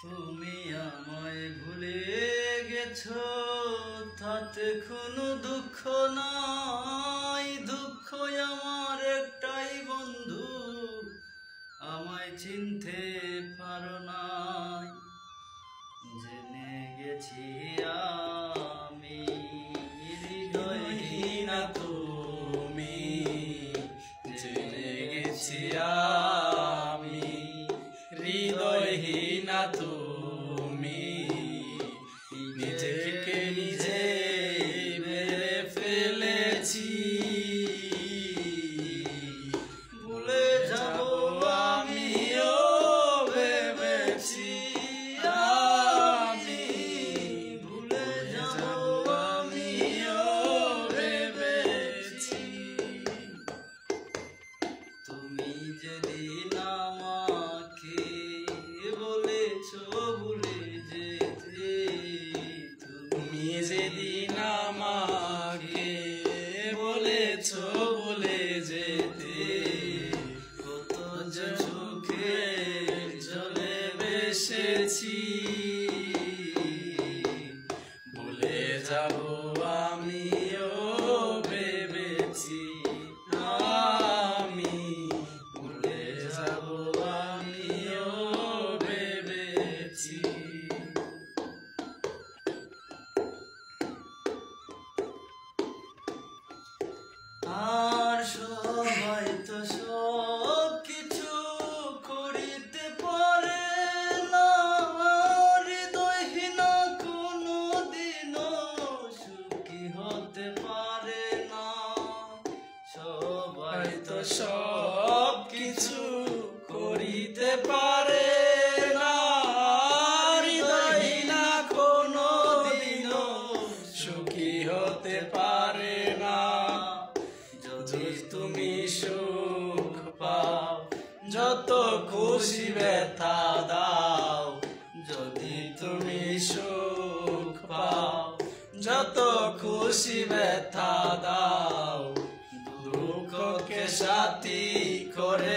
তুমি আমায় ভুলে গেছো, তাতে কোনো দুঃখ নাই। দুঃখ আমার একটাই বন্ধু, আমায় চিনতে পারো নাই। জেনে গেছি আমি হৃদয়হীনা তুমি, জেনে গেছি আমি হৃদয়হীনা তুমি। নিজেকে নিজে মেরে ফেলেছি, ভুলে যাব আমিও ভেবেছি। আমি ভুলে যাব আমিও ভেবেছি। তুমি যেদিন আমাকে বলেছো ভুলে যেতে, তুমি যেদিন আমাকে বলেছো ভুলে যেতে, কত যে চোখে জলে ভেসেছি। ভুলে যাব আমিও ভেবেছি। আমি ভুলে যাব আমিও ভেবেছি। আর সবাই তো সব কিছু করিতে পারে না, হৃদয়হীনা কোনো দিনও সুখী হতে পারে না। সবাই তো সব কিছু করিতে পারে না, হৃদয়হীনা কোনো দিনও সুখী হতে পারে না। যদি তুমি সুখ পাও, যত খুশি ব্যথা দাও। যদি তুমি সুখ পাও, যত খুশি ব্যথা দাও। দুঃখকে সাথী করে